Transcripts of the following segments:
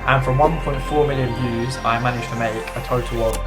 And from 1.4 million views, I managed to make a total of...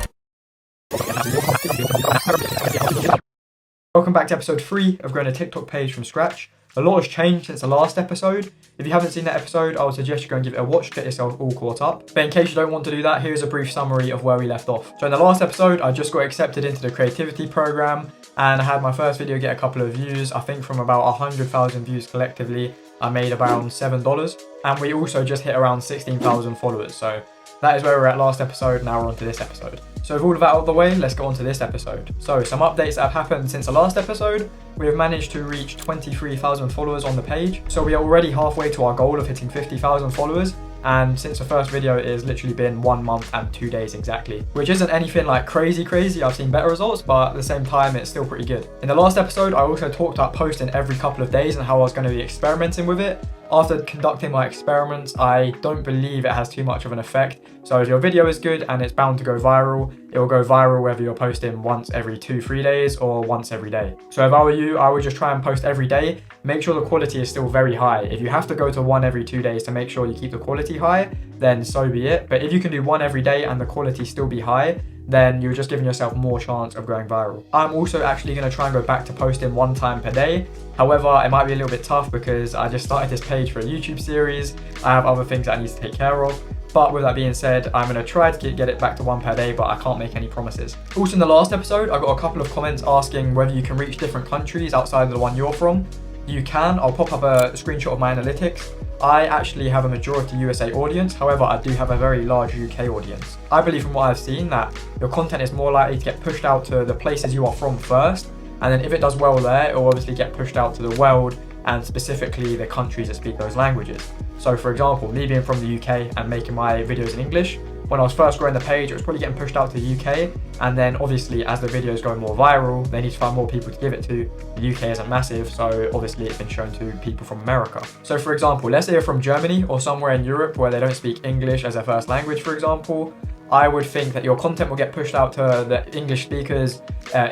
Welcome back to episode 3 of growing a TikTok page from scratch. A lot has changed since the last episode. If you haven't seen that episode, I would suggest you go and give it a watch to get yourself all caught up. But in case you don't want to do that, here's a brief summary of where we left off. So in the last episode, I just got accepted into the creativity program and I had my first video get a couple of views. I think from about 100,000 views collectively, I made around $7. And we also just hit around 16,000 followers. So that is where we're at last episode. Now we're on to this episode. So with all of that out of the way, let's go on to this episode. So some updates that have happened since the last episode. We have managed to reach 23,000 followers on the page. So we are already halfway to our goal of hitting 50,000 followers. And since the first video, it has literally been 1 month and 2 days exactly, which isn't anything like crazy. I've seen better results, but at the same time, it's still pretty good. In the last episode, I also talked about posting every couple of days and how I was going to be experimenting with it. After conducting my experiments, I don't believe it has too much of an effect. So if your video is good and it's bound to go viral, it will go viral whether you're posting once every 2-3 days or once every day. So if I were you, I would just try and post every day. Make sure the quality is still very high. If you have to go to 1 every 2 days to make sure you keep the quality high, then so be it. But if you can do 1 every day and the quality still be high, then you're just giving yourself more chance of going viral. I'm also actually going to try and go back to posting 1 time per day. However, it might be a little bit tough because I just started this page for a YouTube series. I have other things that I need to take care of. But with that being said, I'm going to try to get it back to 1 per day, but I can't make any promises. Also in the last episode, I got a couple of comments asking whether you can reach different countries outside of the one you're from. You can. I'll pop up a screenshot of my analytics. I actually have a majority USA audience, however I do have a very large UK audience. I believe from what I've seen that your content is more likely to get pushed out to the places you are from first, and then if it does well there, it will obviously get pushed out to the world and specifically the countries that speak those languages. So for example, me being from the UK and making my videos in English, when I was first growing the page, it was probably getting pushed out to the UK. And then obviously as the videos go more viral, they need to find more people to give it to. The UK isn't massive, so obviously it's been shown to people from America. So for example, let's say you're from Germany or somewhere in Europe where they don't speak English as their first language, for example. I would think that your content will get pushed out to the English speakers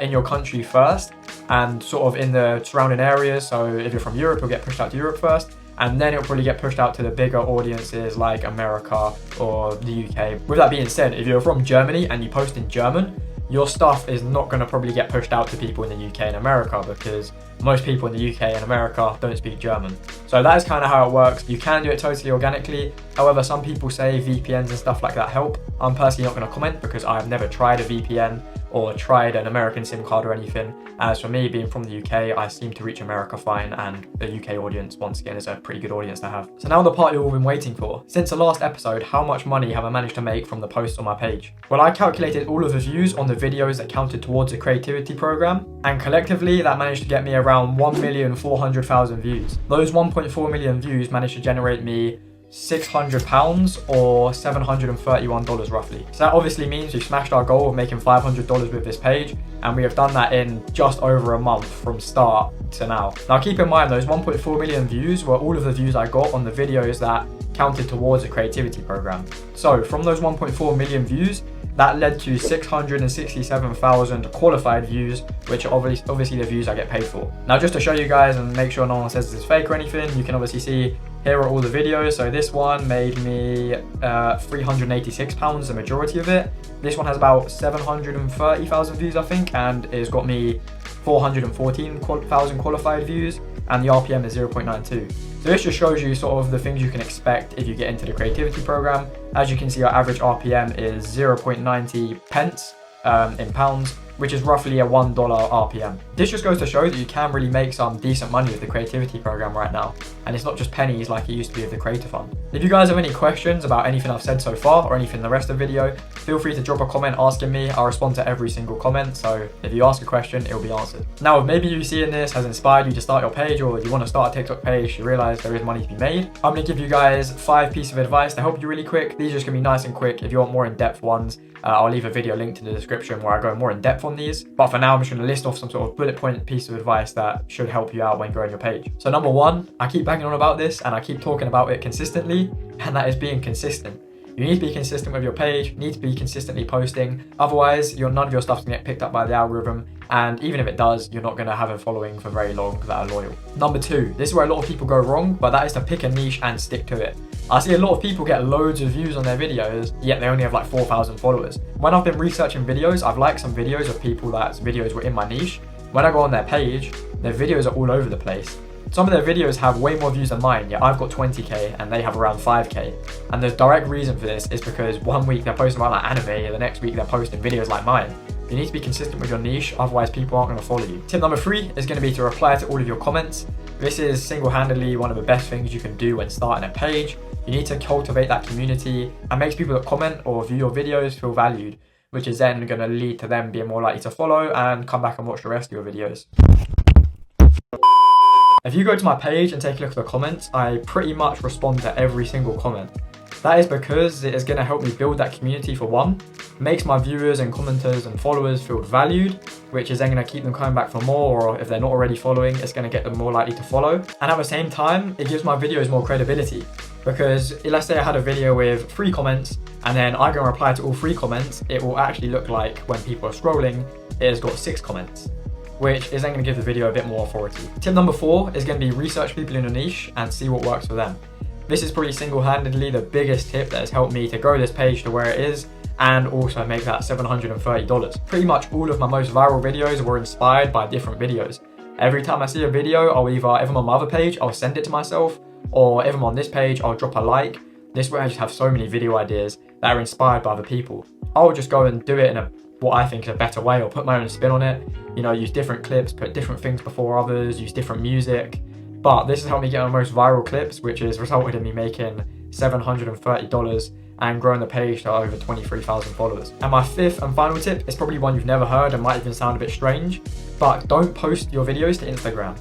in your country first and sort of in the surrounding areas. So if you're from Europe, it'll get pushed out to Europe first. And then it'll probably get pushed out to the bigger audiences like America or the UK. With that being said, if you're from Germany and you post in German, your stuff is not going to probably get pushed out to people in the UK and America because most people in the UK and America don't speak German. So that is kind of how it works. You can do it totally organically. However, some people say VPNs and stuff like that help. I'm personally not going to comment because I've never tried a VPN or tried an American SIM card or anything. As for me, being from the UK, I seem to reach America fine, and the UK audience, once again, is a pretty good audience to have. So now the part you've all been waiting for. Since the last episode, how much money have I managed to make from the posts on my page? Well, I calculated all of the views on the videos that counted towards the creativity program, and collectively that managed to get me around 1,400,000 views. Those 1.4 million views managed to generate me £600 or $731 roughly. So that obviously means we've smashed our goal of making $500 with this page, and we have done that in just over a month from start to now. Now keep in mind, those 1.4 million views were all of the views I got on the videos that counted towards the creativity program. So from those 1.4 million views, that led to 667,000 qualified views, which are obviously the views I get paid for. Now just to show you guys and make sure no one says this is fake or anything, you can obviously see here are all the videos. So this one made me £386, the majority of it. This one has about 730,000 views, I think, and it's got me 414,000 qualified views, and the RPM is 0.92. So this just shows you sort of the things you can expect if you get into the creativity program. As you can see, our average RPM is 0.90 pence in pounds, which is roughly a $1 RPM. This just goes to show that you can really make some decent money with the creativity program right now. And it's not just pennies like it used to be with the Creator Fund. If you guys have any questions about anything I've said so far or anything in the rest of the video, feel free to drop a comment asking me. I'll respond to every single comment. So if you ask a question, it will be answered. Now, if maybe you seeing this has inspired you to start your page, or you want to start a TikTok page, you realize there is money to be made, I'm going to give you guys 5 pieces of advice to help you really quick. These are just going to be nice and quick. If you want more in-depth ones, I'll leave a video linked in the description where I go more in depth on these. But for now, I'm just going to list off some sort of bullet point piece of advice that should help you out when growing your page. So number 1, I keep banging on about this and I keep talking about it consistently, and that is being consistent. You need to be consistent with your page, you need to be consistently posting. Otherwise, none of your stuff's gonna get picked up by the algorithm. And even if it does, you're not gonna have a following for very long that are loyal. Number 2, this is where a lot of people go wrong, but that is to pick a niche and stick to it. I see a lot of people get loads of views on their videos, yet they only have like 4,000 followers. When I've been researching videos, I've liked some videos of people that's videos were in my niche. When I go on their page, their videos are all over the place. Some of their videos have way more views than mine, yet I've got 20k and they have around 5k. And the direct reason for this is because one week they're posting about like anime and the next week they're posting videos like mine. You need to be consistent with your niche, otherwise people aren't going to follow you. Tip number 3 is going to be to reply to all of your comments. This is single-handedly one of the best things you can do when starting a page. You need to cultivate that community and make people that comment or view your videos feel valued, which is then going to lead to them being more likely to follow and come back and watch the rest of your videos. If you go to my page and take a look at the comments, I pretty much respond to every single comment. That is because it is going to help me build that community for one, makes my viewers and commenters and followers feel valued, which is then going to keep them coming back for more, or if they're not already following, it's going to get them more likely to follow. And at the same time, it gives my videos more credibility, because let's say I had a video with 3 comments and then I go and reply to all 3 comments, it will actually look like when people are scrolling, it has got 6 comments, which is then going to give the video a bit more authority. Tip number 4 is going to be research people in your niche and see what works for them. This is probably single-handedly the biggest tip that has helped me to grow this page to where it is and also make that $730. Pretty much all of my most viral videos were inspired by different videos. Every time I see a video, I'll either, if I'm on my other page, I'll send it to myself, or if I'm on this page, I'll drop a like. This way I just have so many video ideas that are inspired by other people. I'll just go and do it in what I think is a better way, or put my own spin on it. You know, use different clips, put different things before others, use different music. But this has helped me get my most viral clips, which has resulted in me making $730 and growing the page to over 23,000 followers. And my 5th and final tip is probably one you've never heard and might even sound a bit strange, but don't post your videos to Instagram.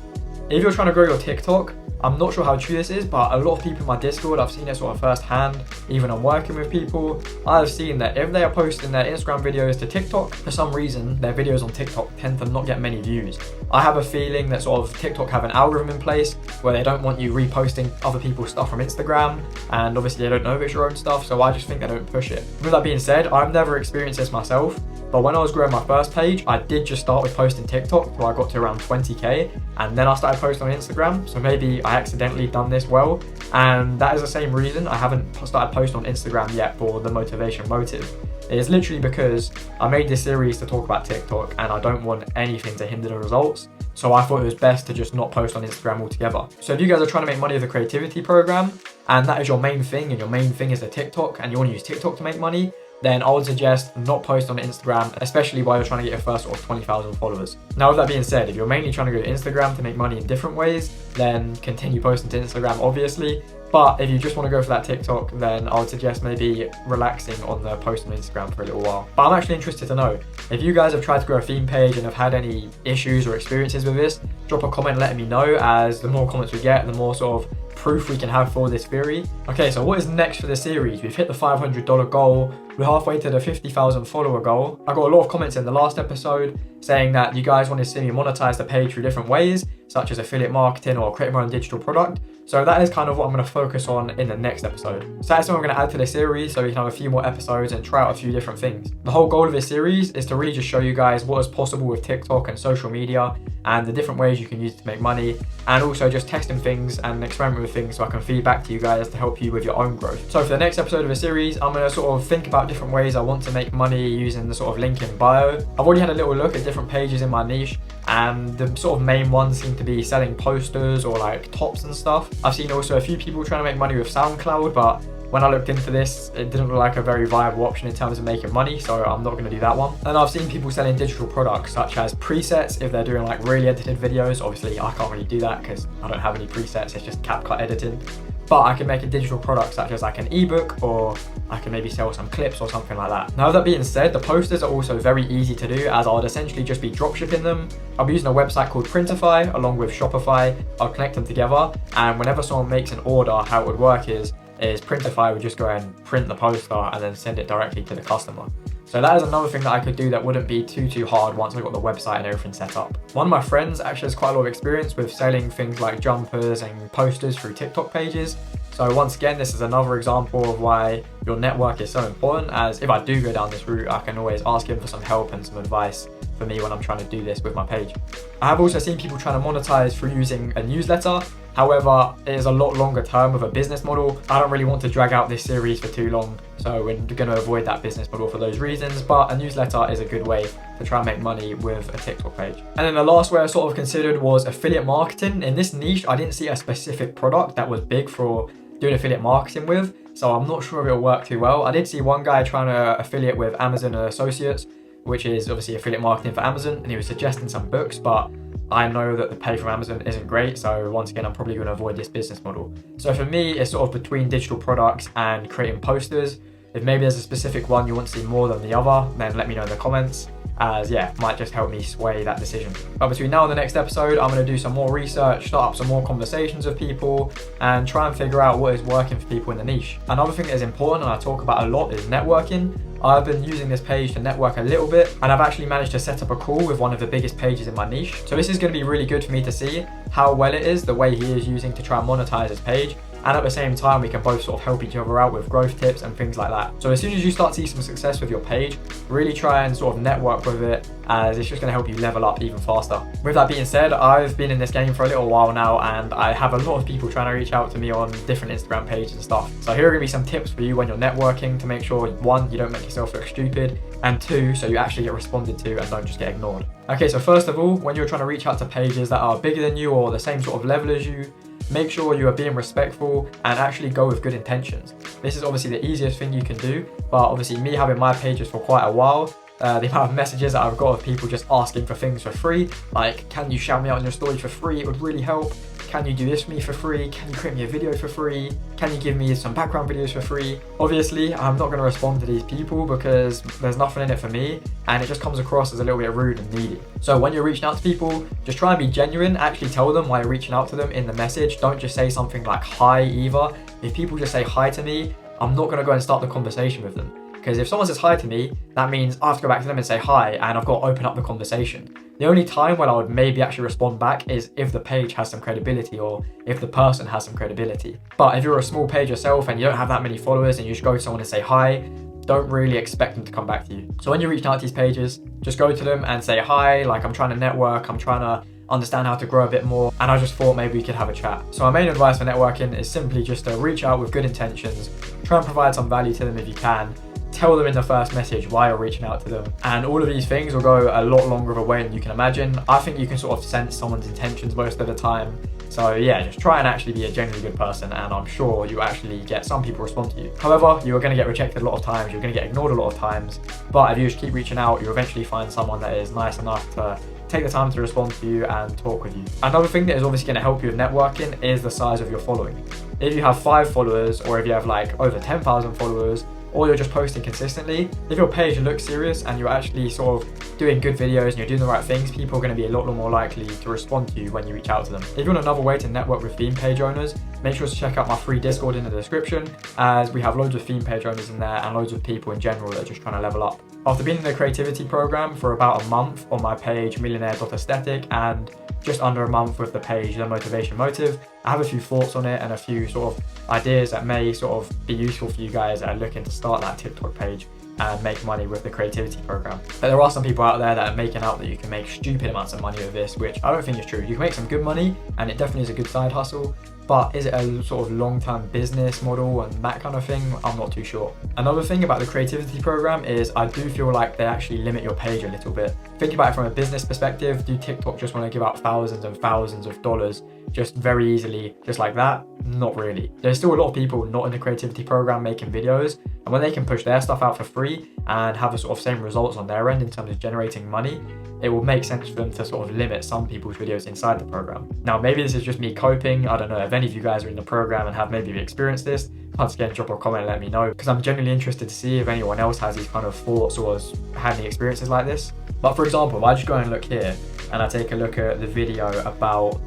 If you're trying to grow your TikTok, I'm not sure how true this is, but a lot of people in my Discord, I've seen it sort of firsthand, even on working with people, I've seen that if they are posting their Instagram videos to TikTok, for some reason, their videos on TikTok tend to not get many views. I have a feeling that sort of TikTok have an algorithm in place where they don't want you reposting other people's stuff from Instagram, and obviously they don't know if it's your own stuff, so I just think they don't push it. With that being said, I've never experienced this myself, but when I was growing my first page, I did just start with posting TikTok till I got to around 20k, and then I started posting on Instagram, so maybe I accidentally done this well, and that is the same reason I haven't started posting on Instagram yet for the motivation motive. It is literally because I made this series to talk about TikTok and I don't want anything to hinder the results, so I thought it was best to just not post on Instagram altogether. So if you guys are trying to make money with the creativity program, and that is your main thing, and your main thing is the TikTok, and you want to use TikTok to make money, then I would suggest not post on Instagram, especially while you're trying to get your first sort of 20,000 followers. Now, with that being said, if you're mainly trying to go to Instagram to make money in different ways, then continue posting to Instagram, obviously. But if you just want to go for that TikTok, then I would suggest maybe relaxing on the post on Instagram for a little while. But I'm actually interested to know, if you guys have tried to grow a theme page and have had any issues or experiences with this, drop a comment letting me know, as the more comments we get, the more sort of proof we can have for this theory. Okay, so what is next for the series? We've hit the $500 goal. We're halfway to the 50,000 follower goal. I got a lot of comments in the last episode saying that you guys want to see me monetize the page through different ways, such as affiliate marketing or creating my own digital product. So that is kind of what I'm going to focus on in the next episode. So that's what I'm going to add to this series, so we can have a few more episodes and try out a few different things. The whole goal of this series is to really just show you guys what is possible with TikTok and social media and the different ways you can use it to make money, and also just testing things and experiment with things so I can feed back to you guys to help you with your own growth. So for the next episode of the series, I'm going to sort of think about different ways I want to make money using the sort of link in bio. I've already had a little look at different pages in my niche, and the sort of main ones seem to be selling posters or like tops and stuff. I've seen also a few people trying to make money with SoundCloud, but when I looked into this, it didn't look like a very viable option in terms of making money, so I'm not going to do that one. And I've seen people selling digital products such as presets if they're doing like really edited videos. Obviously, I can't really do that because I don't have any presets, it's just CapCut editing. But I can make a digital product such as like an ebook, or I can maybe sell some clips or something like that. Now, with that being said, the posters are also very easy to do, as I would essentially just be drop shipping them. I'll be using a website called Printify along with Shopify. I'll connect them together, and whenever someone makes an order, how it would work is Printify would just go and print the poster and then send it directly to the customer. So that is another thing that I could do that wouldn't be too hard once I got the website and everything set up. One of my friends actually has quite a lot of experience with selling things like jumpers and posters through TikTok pages. So once again, this is another example of why your network is so important, as if I do go down this route, I can always ask him for some help and some advice for me when I'm trying to do this with my page. I have also seen people trying to monetize through using a newsletter. However, it is a lot longer term of a business model. I don't really want to drag out this series for too long, so we're going to avoid that business model for those reasons, but a newsletter is a good way to try and make money with a TikTok page. And then the last way I sort of considered was affiliate marketing. In this niche, I didn't see a specific product that was big for doing affiliate marketing with, so I'm not sure if it'll work too well. I did see one guy trying to affiliate with Amazon and Associates, which is obviously affiliate marketing for Amazon, and he was suggesting some books, but I know that the pay from Amazon isn't great, so once again, I'm probably going to avoid this business model. So for me, it's sort of between digital products and creating posters. If maybe there's a specific one you want to see more than the other, then let me know in the comments, as yeah, might just help me sway that decision. But between now and the next episode, I'm going to do some more research, start up some more conversations with people, and try and figure out what is working for people in the niche. Another thing that is important and I talk about a lot is networking. I've been using this page to network a little bit, and I've actually managed to set up a call with one of the biggest pages in my niche. So this is going to be really good for me to see how well it is, the way he is using to try and monetize his page. And at the same time, we can both sort of help each other out with growth tips and things like that. So as soon as you start to see some success with your page, really try and sort of network with it, as it's just going to help you level up even faster. With that being said, I've been in this game for a little while now, and I have a lot of people trying to reach out to me on different Instagram pages and stuff. So here are going to be some tips for you when you're networking to make sure, one, you don't make yourself look stupid, and two, so you actually get responded to and don't just get ignored. Okay, so first of all, when you're trying to reach out to pages that are bigger than you or the same sort of level as you, make sure you are being respectful and actually go with good intentions. This is obviously the easiest thing you can do, but obviously me having my pages for quite a while, the amount of messages that I've got of people just asking for things for free, like, can you shout me out on your story for free? It would really help. Can you do this for me for free? Can you create me a video for free? Can you give me some background videos for free? Obviously, I'm not going to respond to these people because there's nothing in it for me, and it just comes across as a little bit rude and needy. So when you're reaching out to people, just try and be genuine. Actually tell them why you're reaching out to them in the message. Don't just say something like hi either. If people just say hi to me, I'm not going to go and start the conversation with them. Because if someone says hi to me, that means I have to go back to them and say hi, and I've got to open up the conversation. The only time when I would maybe actually respond back is if the page has some credibility or if the person has some credibility. But if you're a small page yourself and you don't have that many followers and you just go to someone and say hi, don't really expect them to come back to you. So when you're reaching out to these pages, just go to them and say hi, like, I'm trying to network, I'm trying to understand how to grow a bit more, and I just thought maybe we could have a chat. So my main advice for networking is simply just to reach out with good intentions, try and provide some value to them if you can, tell them in the first message why you're reaching out to them, and all of these things will go a lot longer of a way than you can imagine. I think you can sort of sense someone's intentions most of the time. So yeah, just try and actually be a genuinely good person, and I'm sure you actually get some people respond to you. However, you are going to get rejected a lot of times, you're going to get ignored a lot of times, but if you just keep reaching out, you'll eventually find someone that is nice enough to take the time to respond to you and talk with you. Another thing that is obviously going to help you with networking is the size of your following. If you have 5 followers, or if you have like over 10,000 followers, or you're just posting consistently, if your page looks serious and you're actually sort of doing good videos and you're doing the right things, people are going to be a lot more likely to respond to you when you reach out to them. If you want another way to network with theme page owners, make sure to check out my free Discord in the description, as we have loads of theme page owners in there and loads of people in general that are just trying to level up. After being in the creativity program for about a month on my page millionaire.aesthetic and just under a month with the page The Motivation Motive, I have a few thoughts on it and a few sort of ideas that may sort of be useful for you guys that are looking to start that TikTok page and make money with the creativity program. But there are some people out there that are making out that you can make stupid amounts of money with this, which I don't think is true. You can make some good money and it definitely is a good side hustle, but is it a sort of long-term business model and that kind of thing? I'm not too sure. Another thing about the creativity program is I do feel like they actually limit your page a little bit. Think about it from a business perspective. Do TikTok just want to give out thousands and thousands of dollars just very easily, just like that? Not really. There's still a lot of people not in the creativity program making videos, and when they can push their stuff out for free and have the sort of same results on their end in terms of generating money, it will make sense for them to sort of limit some people's videos inside the program. Now, maybe this is just me coping. I don't know if any of you guys are in the program and have maybe experienced this. Once again, drop a comment and let me know, because I'm genuinely interested to see if anyone else has these kind of thoughts or has had any experiences like this. But for example, if I just go and look here and I take a look at the video about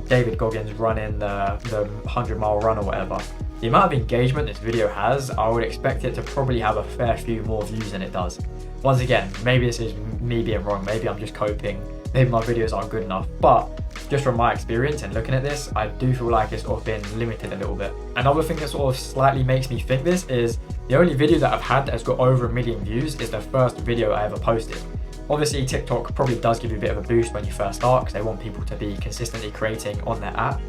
David Goggins running the 100-mile run or whatever, the amount of engagement this video has, I would expect it to probably have a fair few more views than it does. Once again, maybe this is me being wrong, maybe I'm just coping, maybe my videos aren't good enough, but just from my experience and looking at this, I do feel like it's sort of been limited a little bit. Another thing that sort of slightly makes me think this is the only video that I've had that has got over 1 million views is the first video I ever posted. Obviously, TikTok probably does give you a bit of a boost when you first start because they want people to be consistently creating on their app.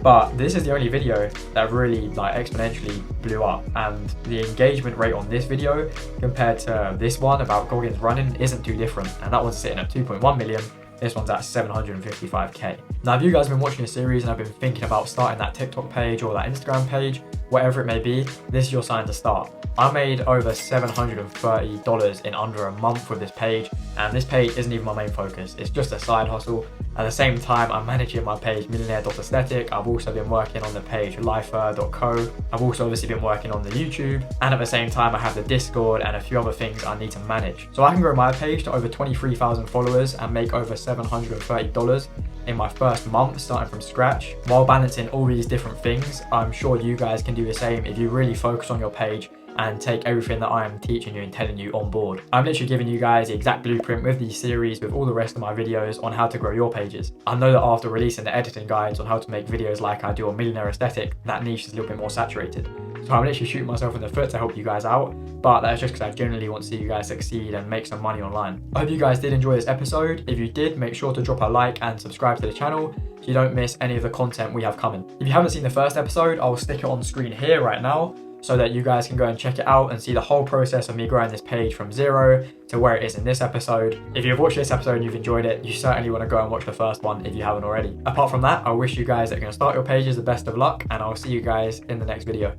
But this is the only video that really like exponentially blew up, and the engagement rate on this video compared to this one about Goggins running isn't too different, and that one's sitting at 2.1 million. This one's at 755k. Now, if you guys have been watching a series and have been thinking about starting that TikTok page or that Instagram page, whatever it may be, this is your sign to start. I made over $730 in under a month with this page, and this page isn't even my main focus. It's just a side hustle. At the same time, I'm managing my page millionaire.aesthetic. I've also been working on the page lifer.co. I've also obviously been working on the YouTube, and at the same time I have the Discord and a few other things I need to manage. So I can grow my page to over 23,000 followers and make over $730 in my first month starting from scratch while balancing all these different things. I'm sure you guys can do the same if you really focus on your page and take everything that I am teaching you and telling you on board. I'm literally giving you guys the exact blueprint with these series, with all the rest of my videos on how to grow your pages. I know that after releasing the editing guides on how to make videos like I do on Millionaire Aesthetic, that niche is a little bit more saturated. So I'm literally shooting myself in the foot to help you guys out, but that's just because I genuinely want to see you guys succeed and make some money online. I hope you guys did enjoy this episode. If you did, make sure to drop a like and subscribe to the channel so you don't miss any of the content we have coming. If you haven't seen the first episode, I'll stick it on screen here right now, so that you guys can go and check it out and see the whole process of me growing this page from zero to where it is in this episode. If you've watched this episode and you've enjoyed it, you certainly want to go and watch the first one if you haven't already. Apart from that, I wish you guys that are going to start your pages the best of luck, and I'll see you guys in the next video.